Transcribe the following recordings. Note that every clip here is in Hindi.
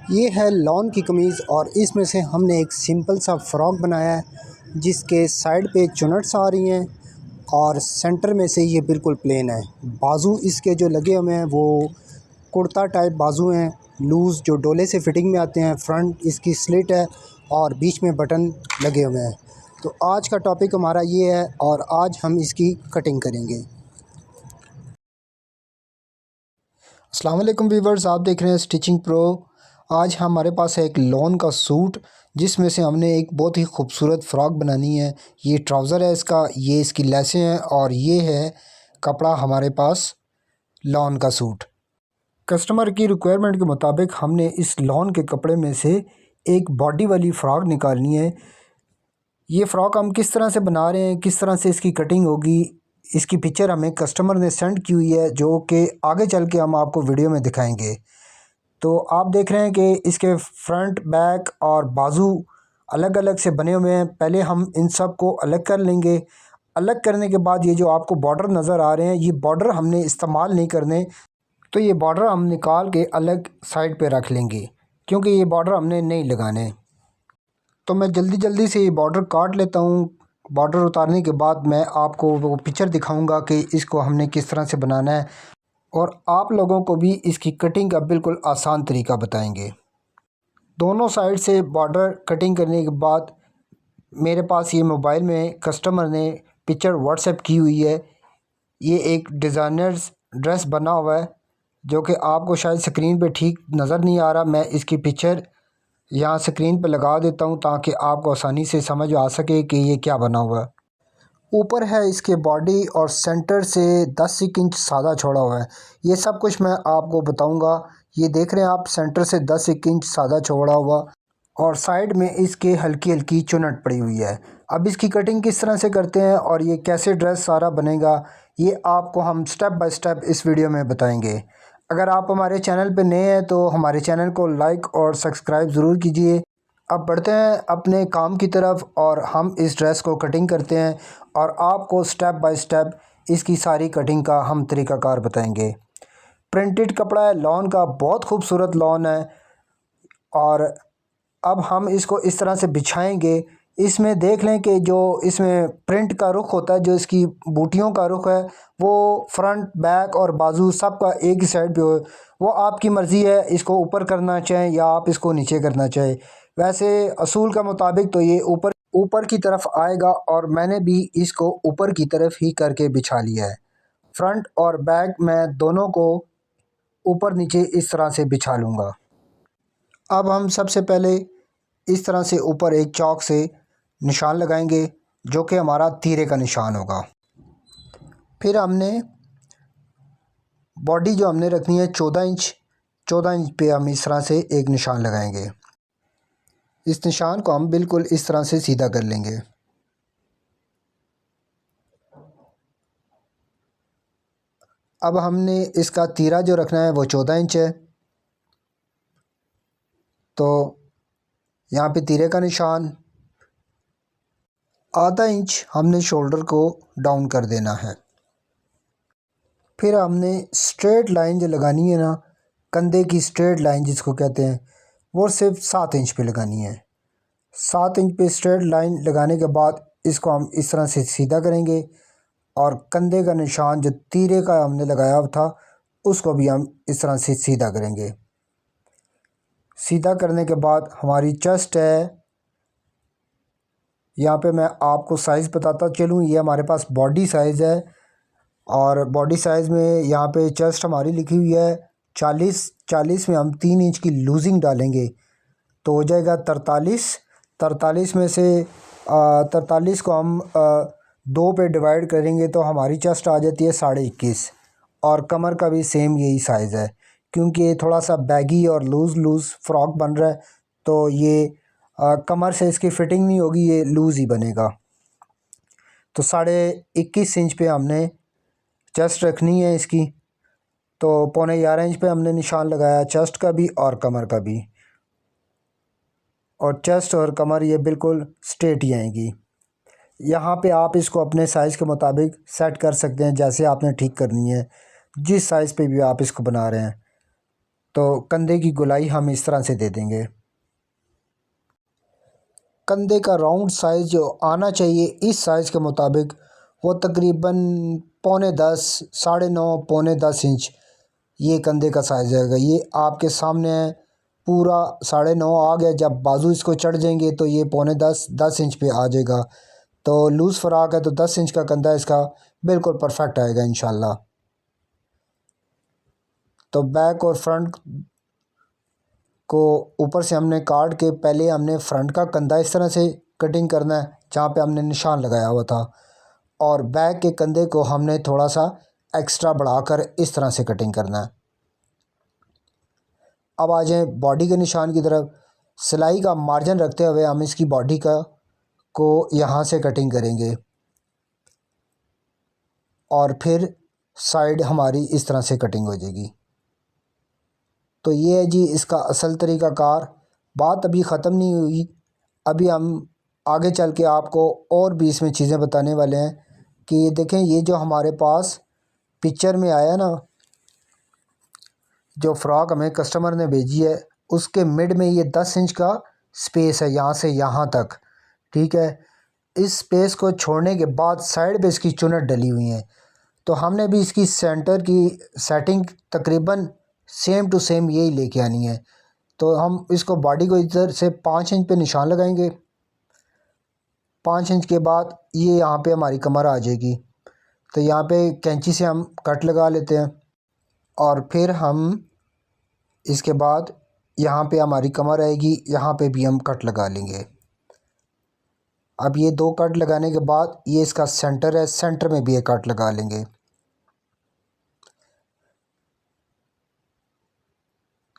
ये है लॉन की कमीज़ और इसमें से हमने एक सिंपल सा फ़्रॉक बनाया है जिसके साइड पे चुनट्स आ रही हैं और सेंटर में से ये बिल्कुल प्लेन है। बाजू इसके जो लगे हुए हैं वो कुर्ता टाइप बाजू हैं, लूज़ जो डोले से फिटिंग में आते हैं। फ्रंट इसकी स्लिट है और बीच में बटन लगे हुए हैं। तो आज का टॉपिक हमारा ये है और आज हम इसकी कटिंग करेंगे। अस्सलाम वालेकुम वीवर्स, आप देख रहे हैं स्टिचिंग प्रो। आज हमारे पास है एक लॉन का सूट जिसमें से हमने एक बहुत ही खूबसूरत फ़्रॉक बनानी है। ये ट्राउज़र है इसका, ये इसकी लेसें हैं और ये है कपड़ा हमारे पास लॉन का सूट। कस्टमर की रिक्वायरमेंट के मुताबिक हमने इस लॉन के कपड़े में से एक बॉडी वाली फ़्रॉक निकालनी है। ये फ़्रॉक हम किस तरह से बना रहे हैं, किस तरह से इसकी कटिंग होगी, इसकी पिक्चर हमें कस्टमर ने सेंड की हुई है जो कि आगे चल के हम आपको वीडियो में दिखाएंगे। तो आप देख रहे हैं कि इसके फ्रंट, बैक और बाजू अलग अलग से बने हुए हैं। पहले हम इन सब को अलग कर लेंगे। अलग करने के बाद ये जो आपको बॉर्डर नज़र आ रहे हैं, ये बॉर्डर हमने इस्तेमाल नहीं करने, तो ये बॉर्डर हम निकाल के अलग साइड पे रख लेंगे क्योंकि ये बॉर्डर हमने नहीं लगाने। तो मैं जल्दी जल्दी से ये बॉर्डर काट लेता हूँ। बॉर्डर उतारने के बाद मैं आपको वो पिक्चर दिखाऊंगा कि इसको हमने किस तरह से बनाना है और आप लोगों को भी इसकी कटिंग का बिल्कुल आसान तरीका बताएंगे। दोनों साइड से बॉर्डर कटिंग करने के बाद मेरे पास ये मोबाइल में कस्टमर ने पिक्चर व्हाट्सएप की हुई है। ये एक डिज़ाइनर्स ड्रेस बना हुआ है जो कि आपको शायद स्क्रीन पे ठीक नज़र नहीं आ रहा। मैं इसकी पिक्चर यहाँ स्क्रीन पे लगा देता हूँ ताकि आपको आसानी से समझ आ सके कि ये क्या बना हुआ है। ऊपर है इसके बॉडी और सेंटर से 10 इंच सादा छोड़ा हुआ है। ये सब कुछ मैं आपको बताऊंगा। ये देख रहे हैं आप, सेंटर से 10 इंच सादा छोड़ा हुआ और साइड में इसके हल्की हल्की चुनट पड़ी हुई है। अब इसकी कटिंग किस तरह से करते हैं और ये कैसे ड्रेस सारा बनेगा, ये आपको हम स्टेप बाय स्टेप इस वीडियो में बताएंगे। अगर आप हमारे चैनल पर नए हैं तो हमारे चैनल को लाइक और सब्सक्राइब ज़रूर कीजिए। अब बढ़ते हैं अपने काम की तरफ और हम इस ड्रेस को कटिंग करते हैं और आपको स्टेप बाय स्टेप इसकी सारी कटिंग का हम तरीक़ाकार बताएंगे। प्रिंटेड कपड़ा है लॉन का, बहुत खूबसूरत लॉन है और अब हम इसको इस तरह से बिछाएंगे। इसमें देख लें कि जो इसमें प्रिंट का रुख होता है, जो इसकी बूटियों का रुख है, वो फ्रंट, बैक और बाजू सब का एक ही साइड पे हो। वो आपकी मर्ज़ी है, इसको ऊपर करना चाहें या आप इसको नीचे करना चाहें। वैसे असूल का मुताबिक तो ये ऊपर ऊपर की तरफ आएगा और मैंने भी इसको ऊपर की तरफ ही करके बिछा लिया है। फ्रंट और बैक मैं दोनों को ऊपर नीचे इस तरह से बिछा लूँगा। अब हम सबसे पहले इस तरह से ऊपर एक चौक से निशान लगाएंगे जो कि हमारा तीरे का निशान होगा। फिर हमने बॉडी जो हमने रखनी है 14 इंच पे हम इस तरह से एक निशान लगाएंगे। इस निशान को हम बिल्कुल इस तरह से सीधा कर लेंगे। अब हमने इसका तीरा जो रखना है वो 14 इंच है, तो यहाँ पे तीरे का निशान आधा इंच हमने शोल्डर को डाउन कर देना है। फिर हमने स्ट्रेट लाइन जो लगानी है ना, कंधे की स्ट्रेट लाइन जिसको कहते हैं, वो सिर्फ 7 इंच पे लगानी है। 7 इंच पे स्ट्रेट लाइन लगाने के बाद इसको हम इस तरह से सीधा करेंगे और कंधे का निशान जो तीरे का हमने लगाया हुआ था उसको भी हम इस तरह से सीधा करेंगे। सीधा करने के बाद हमारी चेस्ट है, यहाँ पे मैं आपको साइज़ बताता चलूँ। ये हमारे पास बॉडी साइज़ है और बॉडी साइज़ में यहाँ पे चेस्ट हमारी लिखी हुई है 40 में हम 3 इंच की लूजिंग डालेंगे तो हो जाएगा 43 में से 43 को हम 2 पे डिवाइड करेंगे तो हमारी चेस्ट आ जाती है 21.5। और कमर का भी सेम यही साइज़ है क्योंकि ये थोड़ा सा बैगी और लूज़ फ्रॉक बन रहा है, तो ये कमर से इसकी फ़िटिंग नहीं होगी, ये लूज़ ही बनेगा। तो 21.5 इंच पे हमने चेस्ट रखनी है इसकी, तो 11.25 इंच पे हमने निशान लगाया चेस्ट का भी और कमर का भी, और चेस्ट और कमर ये बिल्कुल स्ट्रेट ही आएंगी। यहाँ पे आप इसको अपने साइज़ के मुताबिक सेट कर सकते हैं जैसे आपने ठीक करनी है, जिस साइज़ पे भी आप इसको बना रहे हैं। तो कंधे की गोलाई हम इस तरह से दे देंगे। कंधे का राउंड साइज़ जो आना चाहिए इस साइज़ के मुताबिक वो तकरीबन 9.5 9.5 9.5 इंच ये कंधे का साइज़ आएगा। ये आपके सामने है, पूरा 9.5 आ गया। जब बाजू इसको चढ़ जाएंगे तो ये 9.5 10 इंच पे आ जाएगा। तो लूज़ फ़्रॉक है तो 10 इंच का कंधा इसका बिल्कुल परफेक्ट आएगा इंशाल्लाह। तो बैक और फ्रंट को ऊपर से हमने काट के पहले हमने फ्रंट का कंधा इस तरह से कटिंग करना है जहाँ पे हमने निशान लगाया हुआ था, और बैक के कंधे को हमने थोड़ा सा एक्स्ट्रा बढ़ाकर इस तरह से कटिंग करना है। अब आ जाए बॉडी के निशान की तरफ। सिलाई का मार्जिन रखते हुए हम इसकी बॉडी का को यहाँ से कटिंग करेंगे और फिर साइड हमारी इस तरह से कटिंग हो जाएगी। तो ये है जी इसका असल तरीक़ाकार। बात अभी ख़त्म नहीं हुई, अभी हम आगे चल के आपको और भी इसमें चीज़ें बताने वाले हैं कि ये देखें, ये जो हमारे पास पिक्चर में आया ना, जो फ़्रॉक हमें कस्टमर ने भेजी है उसके मिड में ये 10 इंच का स्पेस है यहाँ से यहाँ तक, ठीक है। इस स्पेस को छोड़ने के बाद साइड पे इसकी चुनट डली हुई है। तो हमने भी इसकी सेंटर की सेटिंग तकरीबन सेम टू सेम यही लेके आनी है। तो हम इसको बॉडी को इधर से 5 इंच पे निशान लगाएंगे। 5 इंच के बाद ये यहाँ पे हमारी कमर आ जाएगी। तो यहाँ पे कैंची से हम कट लगा लेते हैं और फिर हम इसके बाद यहाँ पे हमारी कमर आएगी, यहाँ पे भी हम कट लगा लेंगे। अब ये 2 कट लगाने के बाद ये इसका सेंटर है, सेंटर में भी एक कट लगा लेंगे।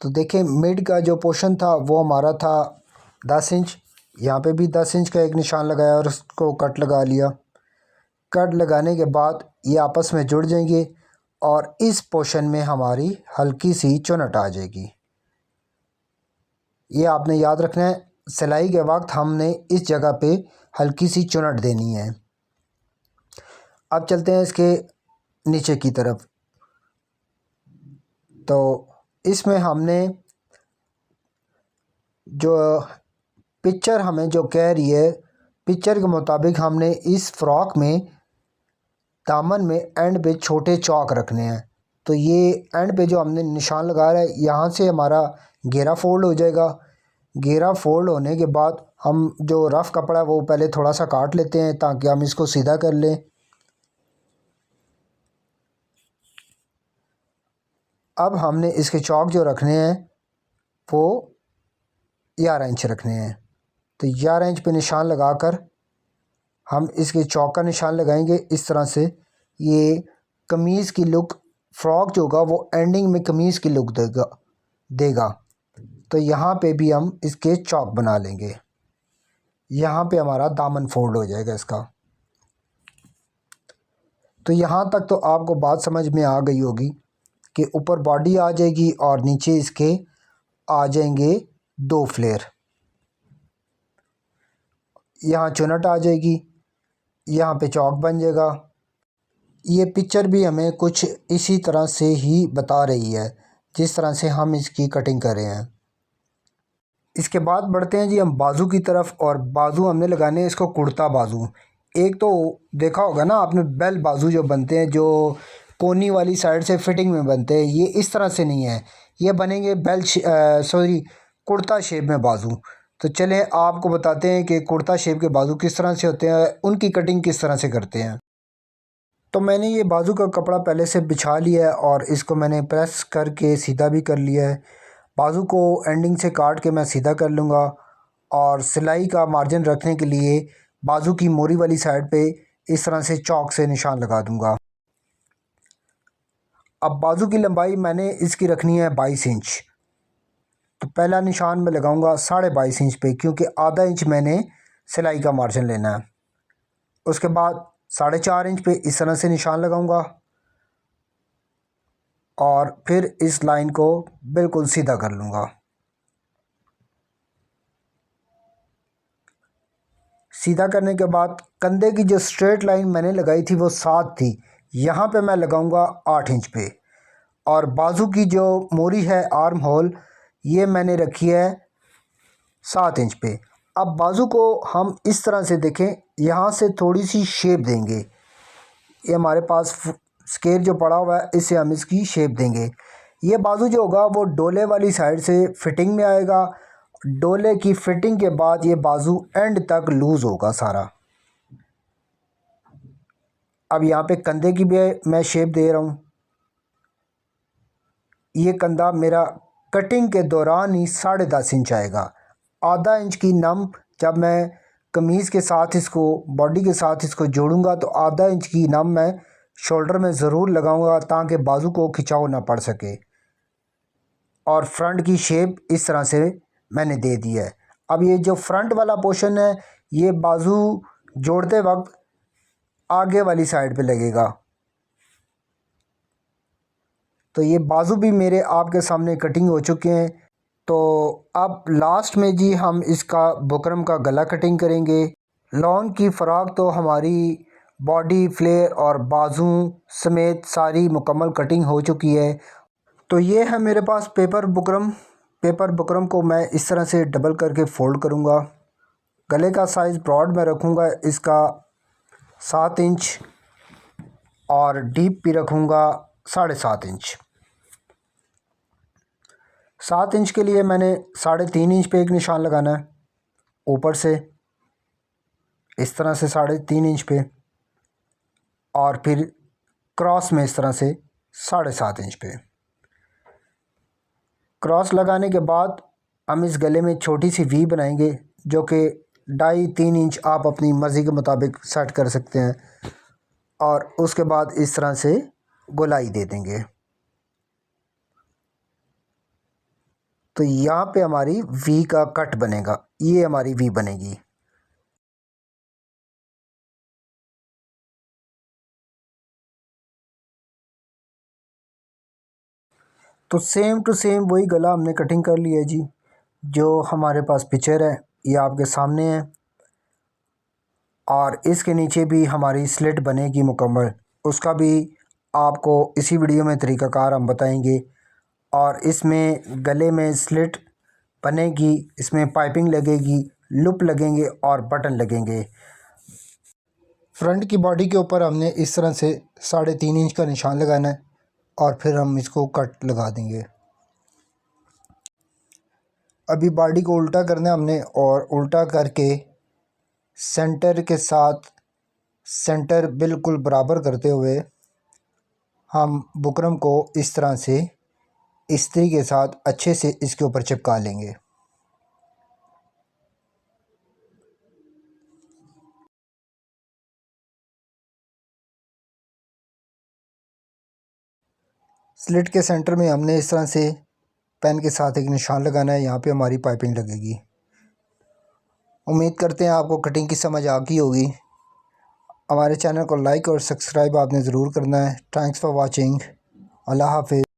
तो देखें मिड का जो पोर्शन था वो हमारा था 10 इंच। यहाँ पे भी 10 इंच का एक निशान लगाया और उसको कट लगा लिया। कट लगाने के बाद ये आपस में जुड़ जाएंगे और इस पोर्शन में हमारी हल्की सी चुनट आ जाएगी। ये आपने याद रखना है, सिलाई के वक्त हमने इस जगह पे हल्की सी चुनट देनी है। अब चलते हैं इसके नीचे की तरफ। तो इसमें हमने जो पिक्चर हमें जो कह रही है, पिक्चर के मुताबिक हमने इस फ़्रॉक में दामन में एंड पे छोटे चौक रखने हैं। तो ये एंड पे जो हमने निशान लगा रहा है यहाँ से हमारा घेरा फोल्ड हो जाएगा। घेरा फोल्ड होने के बाद हम जो रफ़ कपड़ा है वो पहले थोड़ा सा काट लेते हैं ताकि हम इसको सीधा कर लें। अब हमने इसके चौक जो रखने हैं वो 11 इंच रखने हैं। तो 11 इंच पे निशान लगाकर हम इसके चौक का निशान लगाएंगे इस तरह से। ये कमीज़ की लुक, फ़्रॉक जो होगा वो एंडिंग में कमीज़ की लुक देगा। तो यहाँ पे भी हम इसके चौक बना लेंगे। यहाँ पे हमारा दामन फोल्ड हो जाएगा इसका। तो यहाँ तक तो आपको बात समझ में आ गई होगी कि ऊपर बॉडी आ जाएगी और नीचे इसके आ जाएंगे 2 फ्लेयर। यहाँ चुनट आ जाएगी, यहाँ पे चौक बन जाएगा। ये पिक्चर भी हमें कुछ इसी तरह से ही बता रही है जिस तरह से हम इसकी कटिंग कर रहे हैं। इसके बाद बढ़ते हैं जी हम बाजू की तरफ। और बाजू हमने लगाने हैं इसको कुर्ता बाजू। एक तो देखा होगा ना आपने बेल बाजू जो बनते हैं, जो कोनी वाली साइड से फिटिंग में बनते हैं, ये इस तरह से नहीं है, ये बनेंगे कुर्ता शेप में बाजू। तो चलें आपको बताते हैं कि कुर्ता शेप के बाजू किस तरह से होते हैं, उनकी कटिंग किस तरह से करते हैं। तो मैंने ये बाजू का कपड़ा पहले से बिछा लिया है और इसको मैंने प्रेस करके सीधा भी कर लिया है। बाजू को एंडिंग से काट के मैं सीधा कर लूँगा और सिलाई का मार्जिन रखने के लिए बाजू की मोरी वाली साइड पे इस तरह से चौक से निशान लगा दूँगा। अब बाजू की लंबाई मैंने इसकी रखनी है 22 इंच। तो पहला निशान मैं लगाऊंगा 22.5 इंच पे, क्योंकि आधा इंच मैंने सिलाई का मार्जिन लेना है। उसके बाद 4.5 इंच पे इस तरह से निशान लगाऊंगा और फिर इस लाइन को बिल्कुल सीधा कर लूँगा। सीधा करने के बाद कंधे की जो स्ट्रेट लाइन मैंने लगाई थी वो 7 थी, यहाँ पे मैं लगाऊंगा 8 इंच पे। और बाजू की जो मोरी है आर्म होल ये मैंने रखी है 7 इंच पे। अब बाजू को हम इस तरह से देखें, यहाँ से थोड़ी सी शेप देंगे। ये हमारे पास स्केल जो पड़ा हुआ है इससे हम इसकी शेप देंगे। ये बाजू जो होगा वो डोले वाली साइड से फिटिंग में आएगा। डोले की फिटिंग के बाद ये बाजू एंड तक लूज़ होगा सारा। अब यहाँ पे कंधे की भी मैं शेप दे रहा हूँ। ये कंधा मेरा कटिंग के दौरान ही 10.5 इंच आएगा। आधा इंच की नम जब मैं कमीज़ के साथ इसको बॉडी के साथ इसको जोड़ूंगा तो आधा इंच की नम मैं शोल्डर में ज़रूर लगाऊंगा ताकि बाजू को खिंचाव ना पड़ सके। और फ्रंट की शेप इस तरह से मैंने दे दी है। अब ये जो फ्रंट वाला पोर्शन है ये बाजू जोड़ते वक्त आगे वाली साइड पे लगेगा। तो ये बाजू भी मेरे आपके सामने कटिंग हो चुके हैं। तो अब लास्ट में जी हम इसका बुकरम का गला कटिंग करेंगे। लॉन की फ़्रॉक तो हमारी बॉडी फ्लेयर और बाजू समेत सारी मुकम्मल कटिंग हो चुकी है। तो ये है मेरे पास पेपर बुकरम। पेपर बुकरम को मैं इस तरह से डबल करके फ़ोल्ड करूँगा। गले का साइज़ ब्रॉड में रखूँगा इसका 7 इंच और डीप भी रखूँगा 7.5 इंच। 7 इंच के लिए मैंने 3.5 इंच पे एक निशान लगाना है ऊपर से इस तरह से 3.5 इंच पे, और फिर क्रॉस में इस तरह से 7.5 इंच पे। क्रॉस लगाने के बाद हम इस गले में छोटी सी वी बनाएंगे जो कि 2.5-3 इंच आप अपनी मर्ज़ी के मुताबिक सेट कर सकते हैं। और उसके बाद इस तरह से गोलाई दे देंगे। तो यहाँ पे हमारी वी का कट बनेगा, ये हमारी वी बनेगी। तो सेम टू सेम वही गला हमने कटिंग कर लिया है जी। जो हमारे पास पिक्चर है ये आपके सामने है। और इसके नीचे भी हमारी स्लिट बनेगी मुकम्मल, उसका भी आपको इसी वीडियो में तरीक़ाकार हम बताएंगे। और इसमें गले में स्लिट बनेगी, इसमें पाइपिंग लगेगी, लुप लगेंगे और बटन लगेंगे। फ्रंट की बॉडी के ऊपर हमने इस तरह से 3.5 इंच का निशान लगाना है और फिर हम इसको कट लगा देंगे। अभी बॉडी को उल्टा करना है हमने, और उल्टा करके सेंटर के साथ सेंटर बिल्कुल बराबर करते हुए हम बुकरम को इस तरह से इस्त्री के साथ अच्छे से इसके ऊपर चिपका लेंगे। स्लिट के सेंटर में हमने इस तरह से पेन के साथ एक निशान लगाना है, यहाँ पे हमारी पाइपिंग लगेगी। उम्मीद करते हैं आपको कटिंग की समझ आ गई होगी। हमारे चैनल को लाइक और सब्सक्राइब आपने ज़रूर करना है। Thanks for watching. अल्लाह हाफिज़।